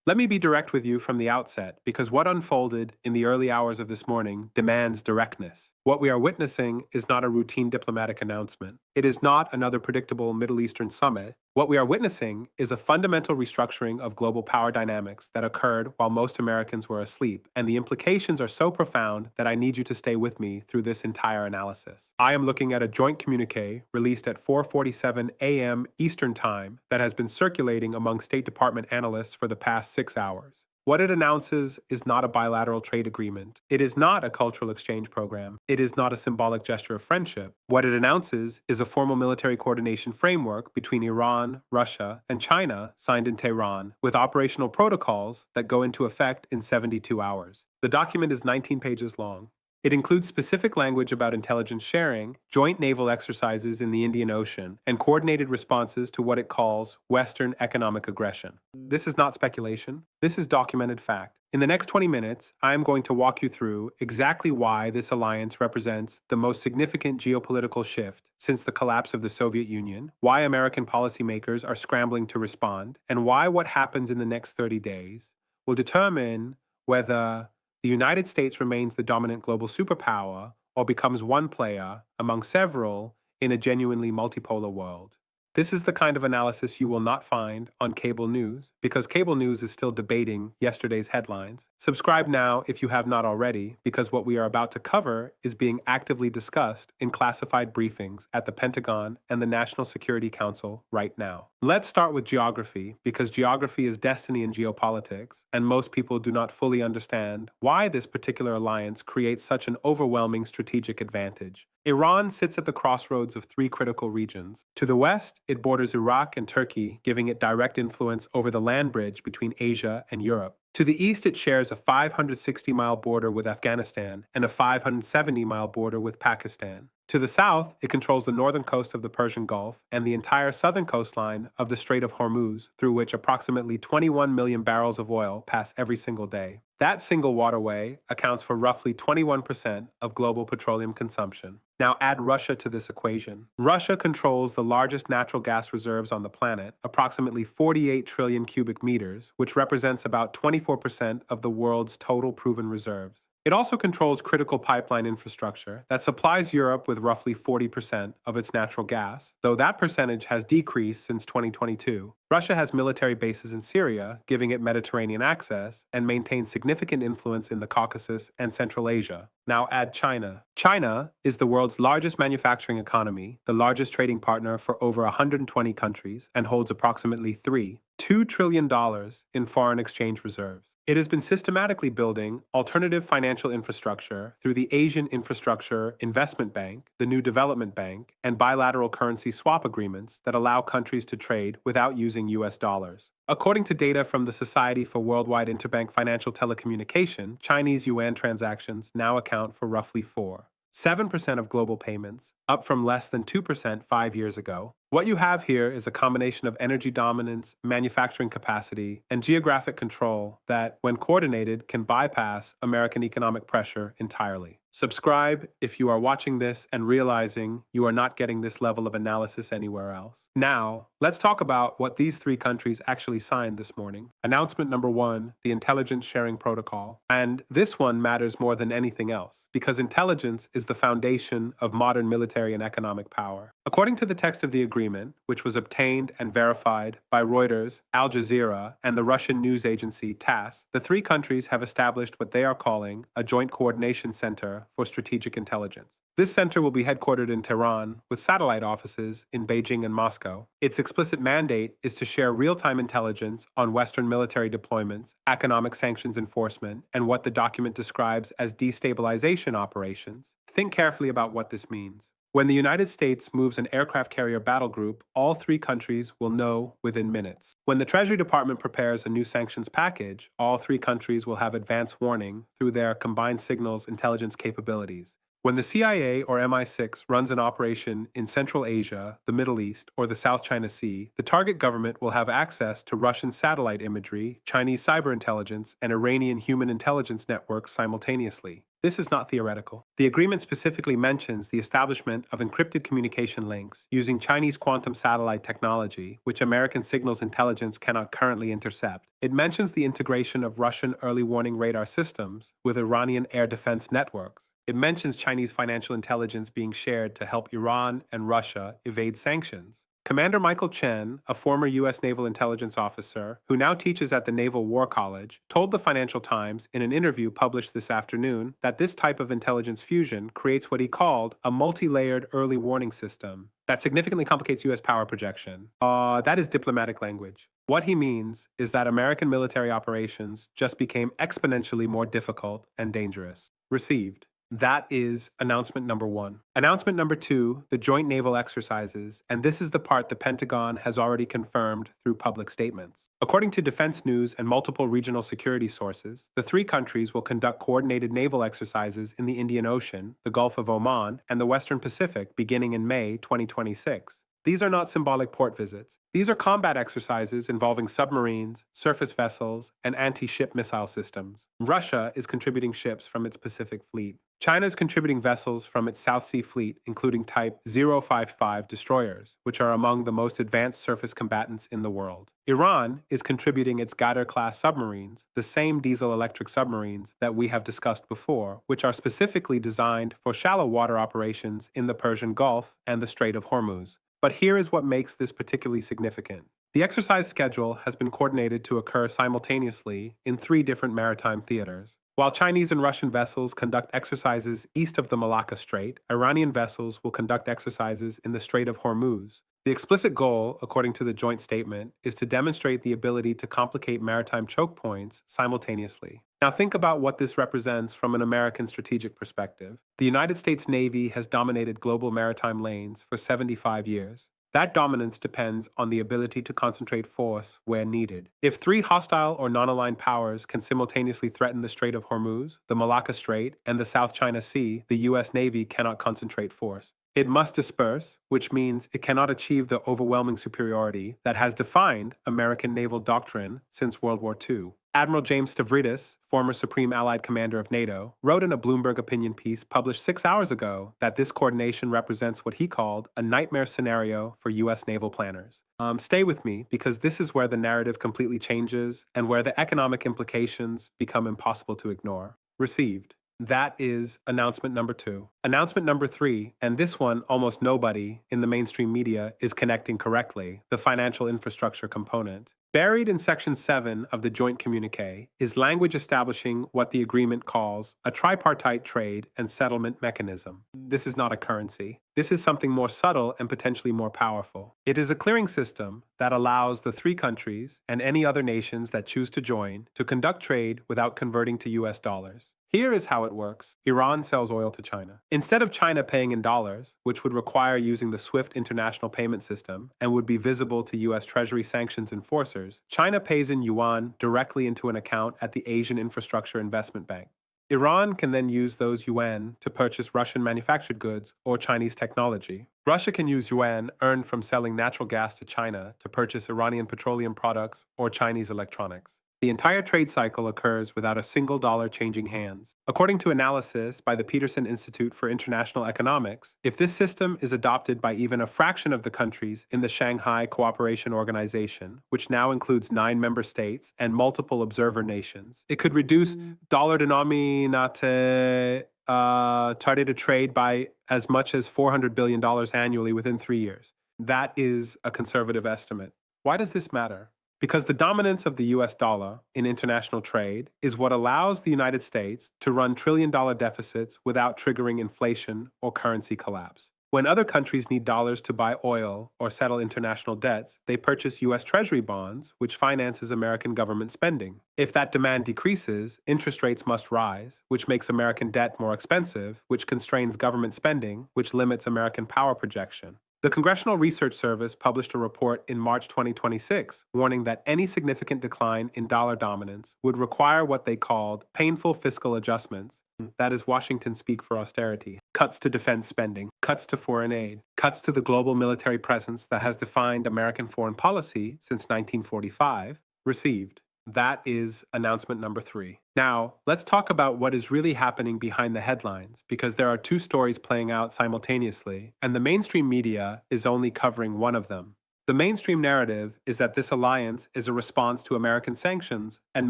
Let me be direct with you from the outset, because what unfolded in the early hours of this morning demands directness. What we are witnessing is not a routine diplomatic announcement. It is not another predictable Middle Eastern summit. What we are witnessing is a fundamental restructuring of global power dynamics that occurred while most Americans were asleep, and the implications are so profound that I need you to stay with me through this entire analysis. I am looking at a joint communique released at 4:47 a.m. Eastern Time that has been circulating among State Department analysts for the past 6 hours. What it announces is not a bilateral trade agreement. It is not a cultural exchange program. It is not a symbolic gesture of friendship. What it announces is a formal military coordination framework between Iran, Russia, and China signed in Tehran, with operational protocols that go into effect in 72 hours. The document is 19 pages long. It includes specific language about intelligence sharing, joint naval exercises in the Indian Ocean, and coordinated responses to what it calls Western economic aggression. This is not speculation. This is documented fact. In the next 20 minutes, I am going to walk you through exactly why this alliance represents the most significant geopolitical shift since the collapse of the Soviet Union, why American policymakers are scrambling to respond, and why what happens in the next 30 days will determine whether the United States remains the dominant global superpower or becomes one player among several in a genuinely multipolar world. This is the kind of analysis you will not find on cable news, because cable news is still debating yesterday's headlines. Subscribe now if you have not already, because what we are about to cover is being actively discussed in classified briefings at the Pentagon and the National Security Council right now. Let's start with geography, because geography is destiny in geopolitics, and most people do not fully understand why this particular alliance creates such an overwhelming strategic advantage. Iran sits at the crossroads of three critical regions. To the west, it borders Iraq and Turkey, giving it direct influence over the land bridge between Asia and Europe. To the east, it shares a 560-mile border with Afghanistan and a 570-mile border with Pakistan. To the south, it controls the northern coast of the Persian Gulf and the entire southern coastline of the Strait of Hormuz, through which approximately 21 million barrels of oil pass every single day. That single waterway accounts for roughly 21% of global petroleum consumption. Now add Russia to this equation. Russia controls the largest natural gas reserves on the planet, approximately 48 trillion cubic meters, which represents about 24% of the world's total proven reserves. It also controls critical pipeline infrastructure that supplies Europe with roughly 40% of its natural gas, though that percentage has decreased since 2022. Russia has military bases in Syria, giving it Mediterranean access, and maintains significant influence in the Caucasus and Central Asia. Now add China. China is the world's largest manufacturing economy, the largest trading partner for over 120 countries, and holds approximately $2 trillion in foreign exchange reserves. It has been systematically building alternative financial infrastructure through the Asian Infrastructure Investment Bank, the New Development Bank, and bilateral currency swap agreements that allow countries to trade without using US dollars. According to data from the Society for Worldwide Interbank Financial Telecommunication, Chinese yuan transactions now account for roughly 7% of global payments, up from less than 2% 5 years ago. What you have here is a combination of energy dominance, manufacturing capacity, and geographic control that, when coordinated, can bypass American economic pressure entirely. Subscribe if you are watching this and realizing you are not getting this level of analysis anywhere else. Now, let's talk about what these three countries actually signed this morning. Announcement number 1, the Intelligence Sharing Protocol. And this one matters more than anything else, because intelligence is the foundation of modern military and economic power. According to the text of the agreement, which was obtained and verified by Reuters, Al Jazeera, and the Russian news agency TASS, the three countries have established what they are calling a Joint Coordination Center for Strategic Intelligence. This center will be headquartered in Tehran, with satellite offices in Beijing and Moscow. Its explicit mandate is to share real-time intelligence on Western military deployments, economic sanctions enforcement, and what the document describes as destabilization operations. Think carefully about what this means. When the United States moves an aircraft carrier battle group, all three countries will know within minutes. When the Treasury Department prepares a new sanctions package, all three countries will have advance warning through their combined signals intelligence capabilities. When the CIA or MI6 runs an operation in Central Asia, the Middle East, or the South China Sea, the target government will have access to Russian satellite imagery, Chinese cyber intelligence, and Iranian human intelligence networks simultaneously. This is not theoretical. The agreement specifically mentions the establishment of encrypted communication links using Chinese quantum satellite technology, which American signals intelligence cannot currently intercept. It mentions the integration of Russian early warning radar systems with Iranian air defense networks. It mentions Chinese financial intelligence being shared to help Iran and Russia evade sanctions. Commander Michael Chen, a former U.S. naval intelligence officer who now teaches at the Naval War College, told the Financial Times in an interview published this afternoon that this type of intelligence fusion creates what he called a multi-layered early warning system that significantly complicates U.S. power projection. That is diplomatic language. What he means is that American military operations just became exponentially more difficult and dangerous. Received. That is announcement number 1. Announcement number 2, the joint naval exercises, and this is the part the Pentagon has already confirmed through public statements. According to Defense News and multiple regional security sources, the 3 countries will conduct coordinated naval exercises in the Indian Ocean, the Gulf of Oman, and the Western Pacific beginning in May 2026. These are not symbolic port visits. These are combat exercises involving submarines, surface vessels, and anti-ship missile systems. Russia is contributing ships from its Pacific Fleet. China is contributing vessels from its South Sea Fleet, including Type 055 destroyers, which are among the most advanced surface combatants in the world. Iran is contributing its Ghadar-class submarines, the same diesel-electric submarines that we have discussed before, which are specifically designed for shallow water operations in the Persian Gulf and the Strait of Hormuz. But here is what makes this particularly significant. The exercise schedule has been coordinated to occur simultaneously in 3 different maritime theaters. While Chinese and Russian vessels conduct exercises east of the Malacca Strait, Iranian vessels will conduct exercises in the Strait of Hormuz. The explicit goal, according to the joint statement, is to demonstrate the ability to complicate maritime choke points simultaneously. Now think about what this represents from an American strategic perspective. The United States Navy has dominated global maritime lanes for 75 years. That dominance depends on the ability to concentrate force where needed. If 3 hostile or non-aligned powers can simultaneously threaten the Strait of Hormuz, the Malacca Strait, and the South China Sea, the U.S. Navy cannot concentrate force. It must disperse, which means it cannot achieve the overwhelming superiority that has defined American naval doctrine since World War II. Admiral James Stavridis, former Supreme Allied Commander of NATO, wrote in a Bloomberg opinion piece published 6 hours ago that this coordination represents what he called a nightmare scenario for U.S. naval planners. Stay with me, because this is where the narrative completely changes and where the economic implications become impossible to ignore. Received. That is announcement number 2. Announcement number 3, and this one almost nobody in the mainstream media is connecting correctly, the financial infrastructure component. Buried in Section 7 of the joint communique is language establishing what the agreement calls a tripartite trade and settlement mechanism. This is not a currency. This is something more subtle and potentially more powerful. It is a clearing system that allows the 3 countries and any other nations that choose to join to conduct trade without converting to US dollars. Here is how it works. Iran sells oil to China. Instead of China paying in dollars, which would require using the SWIFT international payment system and would be visible to U.S. Treasury sanctions enforcers, China pays in yuan directly into an account at the Asian Infrastructure Investment Bank. Iran can then use those yuan to purchase Russian manufactured goods or Chinese technology. Russia can use yuan earned from selling natural gas to China to purchase Iranian petroleum products or Chinese electronics. The entire trade cycle occurs without a single dollar changing hands. According to analysis by the Peterson Institute for International Economics, if this system is adopted by even a fraction of the countries in the Shanghai Cooperation Organization, which now includes 9 member states and multiple observer nations, it could reduce dollar-denominated targeted trade by as much as $400 billion annually within 3 years. That is a conservative estimate. Why does this matter? Because the dominance of the US dollar in international trade is what allows the United States to run trillion-dollar deficits without triggering inflation or currency collapse. When other countries need dollars to buy oil or settle international debts, they purchase U.S. Treasury bonds, which finances American government spending. If that demand decreases, interest rates must rise, which makes American debt more expensive, which constrains government spending, which limits American power projection. The Congressional Research Service published a report in March 2026 warning that any significant decline in dollar dominance would require what they called painful fiscal adjustments. That is Washington speak for austerity. Cuts to defense spending, cuts to foreign aid, cuts to the global military presence that has defined American foreign policy since 1945, received. That is announcement number 3. Now, let's talk about what is really happening behind the headlines, because there are two stories playing out simultaneously, and the mainstream media is only covering one of them. The mainstream narrative is that this alliance is a response to American sanctions and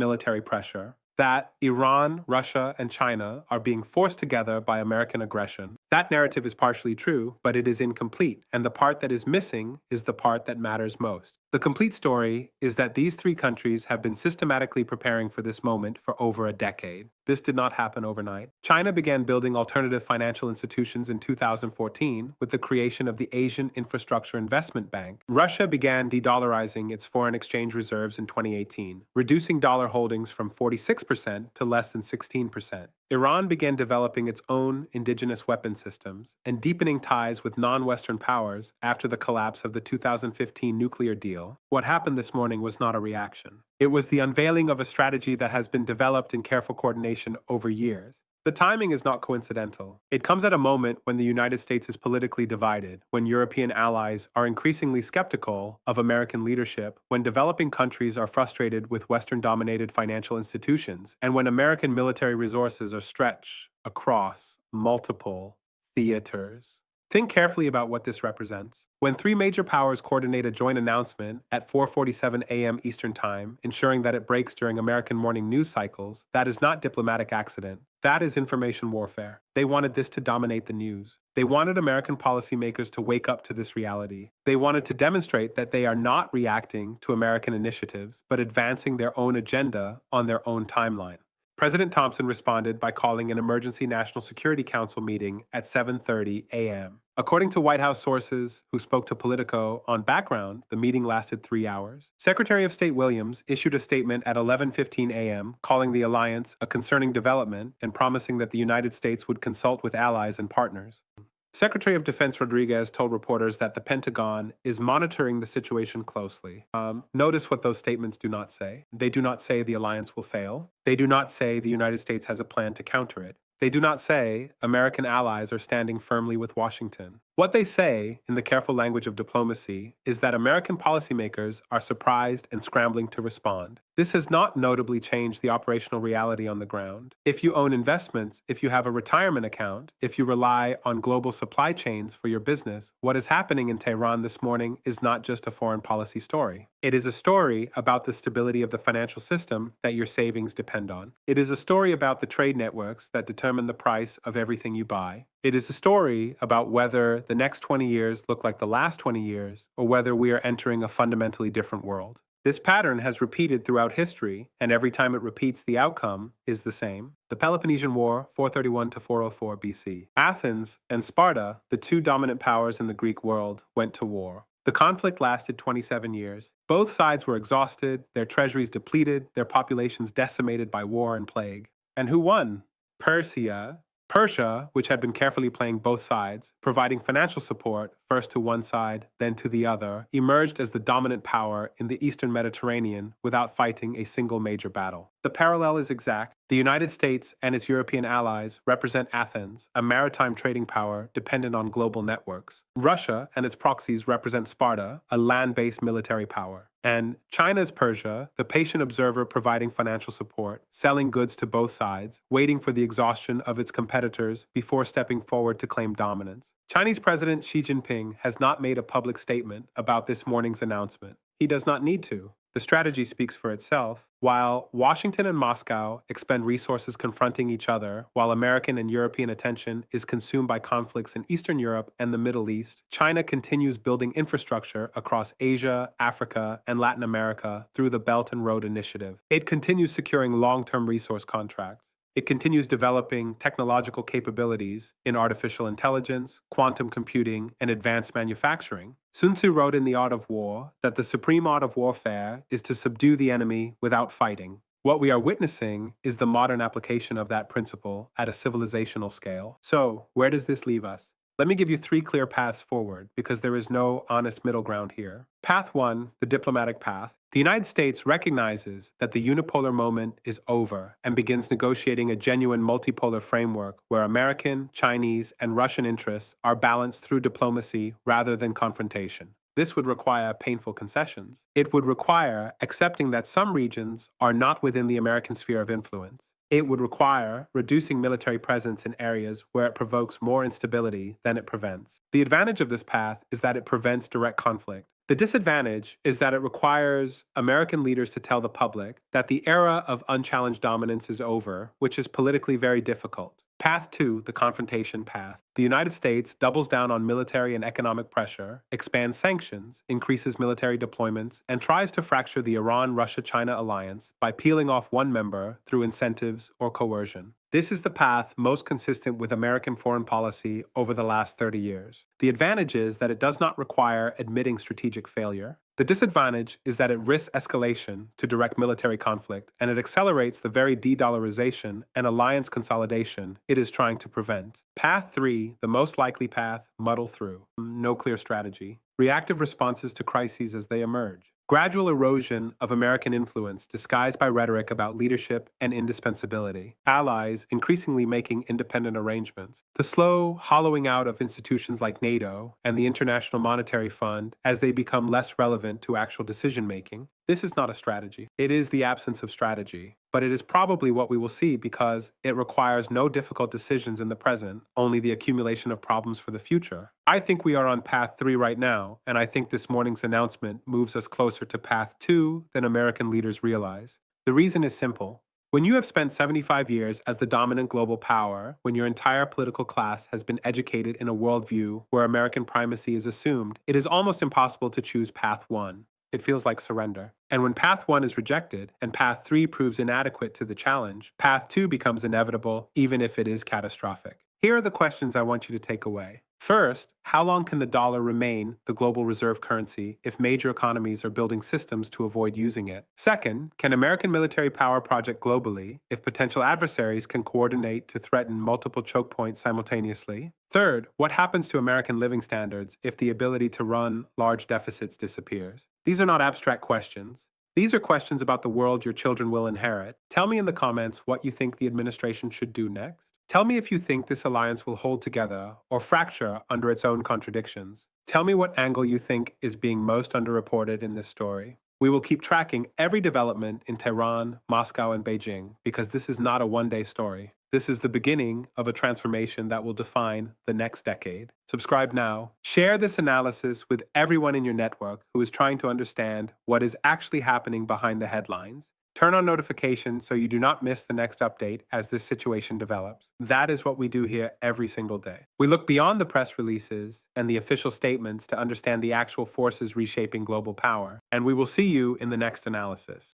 military pressure, that Iran, Russia, and China are being forced together by American aggression. That narrative is partially true, but it is incomplete, and the part that is missing is the part that matters most. The complete story is that these three countries have been systematically preparing for this moment for over a decade. This did not happen overnight. China began building alternative financial institutions in 2014 with the creation of the Asian Infrastructure Investment Bank. Russia began de-dollarizing its foreign exchange reserves in 2018, reducing dollar holdings from 46% to less than 16%. Iran began developing its own indigenous weapon systems and deepening ties with non-Western powers after the collapse of the 2015 nuclear deal. What happened this morning was not a reaction. It was the unveiling of a strategy that has been developed in careful coordination over years. The timing is not coincidental. It comes at a moment when the United States is politically divided, when European allies are increasingly skeptical of American leadership, when developing countries are frustrated with Western-dominated financial institutions, and when American military resources are stretched across multiple theaters. Think carefully about what this represents. When three major powers coordinate a joint announcement at 4:47 a.m. Eastern Time, ensuring that it breaks during American morning news cycles, that is not diplomatic accident. That is information warfare. They wanted this to dominate the news. They wanted American policymakers to wake up to this reality. They wanted to demonstrate that they are not reacting to American initiatives, but advancing their own agenda on their own timeline. President Thompson responded by calling an emergency National Security Council meeting at 7:30 a.m. According to White House sources who spoke to Politico on background, the meeting lasted 3 hours. Secretary of State Williams issued a statement at 11:15 a.m. calling the alliance a concerning development and promising that the United States would consult with allies and partners. Secretary of Defense Rodriguez told reporters that the Pentagon is monitoring the situation closely. Notice what those statements do not say. They do not say the alliance will fail. They do not say the United States has a plan to counter it. They do not say American allies are standing firmly with Washington. What they say, in the careful language of diplomacy, is that American policymakers are surprised and scrambling to respond. This has not notably changed the operational reality on the ground. If you own investments, if you have a retirement account, if you rely on global supply chains for your business, what is happening in Tehran this morning is not just a foreign policy story. It is a story about the stability of the financial system that your savings depend on. It is a story about the trade networks that determine the price of everything you buy. It is a story about whether the next 20 years look like the last 20 years, or whether we are entering a fundamentally different world. This pattern has repeated throughout history, and every time it repeats, the outcome is the same. The Peloponnesian War, 431 to 404 BC. Athens and Sparta, the two dominant powers in the Greek world, went to war. The conflict lasted 27 years. Both sides were exhausted, their treasuries depleted, their populations decimated by war and plague. And who won? Persia, which had been carefully playing both sides, providing financial support first to one side, then to the other, emerged as the dominant power in the Eastern Mediterranean without fighting a single major battle. The parallel is exact. The United States and its European allies represent Athens, a maritime trading power dependent on global networks. Russia and its proxies represent Sparta, a land-based military power. And China's Persia, the patient observer providing financial support, selling goods to both sides, waiting for the exhaustion of its competitors before stepping forward to claim dominance. Chinese President Xi Jinping has not made a public statement about this morning's announcement. He does not need to. The strategy speaks for itself. While Washington and Moscow expend resources confronting each other, while American and European attention is consumed by conflicts in Eastern Europe and the Middle East, China continues building infrastructure across Asia, Africa, and Latin America through the Belt and Road Initiative. It continues securing long-term resource contracts. It continues developing technological capabilities in artificial intelligence, quantum computing, and advanced manufacturing. Sun Tzu wrote in The Art of War that the supreme art of warfare is to subdue the enemy without fighting. What we are witnessing is the modern application of that principle at a civilizational scale. So, where does this leave us? Let me give you 3 clear paths forward, because there is no honest middle ground here. Path 1, the diplomatic path. The United States recognizes that the unipolar moment is over and begins negotiating a genuine multipolar framework where American, Chinese, and Russian interests are balanced through diplomacy rather than confrontation. This would require painful concessions. It would require accepting that some regions are not within the American sphere of influence. It would require reducing military presence in areas where it provokes more instability than it prevents. The advantage of this path is that it prevents direct conflict. The disadvantage is that it requires American leaders to tell the public that the era of unchallenged dominance is over, which is politically very difficult. Path 2, the confrontation path. The United States doubles down on military and economic pressure, expands sanctions, increases military deployments, and tries to fracture the Iran-Russia-China alliance by peeling off one member through incentives or coercion. This is the path most consistent with American foreign policy over the last 30 years. The advantage is that it does not require admitting strategic failure. The disadvantage is that it risks escalation to direct military conflict, and it accelerates the very de-dollarization and alliance consolidation it is trying to prevent. Path 3, the most likely path, muddle through. No clear strategy. Reactive responses to crises as they emerge. Gradual erosion of American influence disguised by rhetoric about leadership and indispensability. Allies increasingly making independent arrangements. The slow hollowing out of institutions like NATO and the International Monetary Fund as they become less relevant to actual decision-making. This is not a strategy. It is the absence of strategy, but it is probably what we will see because it requires no difficult decisions in the present, only the accumulation of problems for the future. I think we are on path 3 right now, and I think this morning's announcement moves us closer to path 2 than American leaders realize. The reason is simple. When you have spent 75 years as the dominant global power, when your entire political class has been educated in a worldview where American primacy is assumed, it is almost impossible to choose path 1. It feels like surrender. And when path 1 is rejected and path 3 proves inadequate to the challenge, path 2 becomes inevitable, even if it is catastrophic. Here are the questions I want you to take away. First, how long can the dollar remain the global reserve currency if major economies are building systems to avoid using it? Second, can American military power project globally if potential adversaries can coordinate to threaten multiple choke points simultaneously? Third, what happens to American living standards if the ability to run large deficits disappears? These are not abstract questions. These are questions about the world your children will inherit. Tell me in the comments what you think the administration should do next. Tell me if you think this alliance will hold together or fracture under its own contradictions. Tell me what angle you think is being most underreported in this story. We will keep tracking every development in Tehran, Moscow, and Beijing because this is not a one-day story. This is the beginning of a transformation that will define the next decade. Subscribe now. Share this analysis with everyone in your network who is trying to understand what is actually happening behind the headlines. Turn on notifications so you do not miss the next update as this situation develops. That is what we do here every single day. We look beyond the press releases and the official statements to understand the actual forces reshaping global power. And we will see you in the next analysis.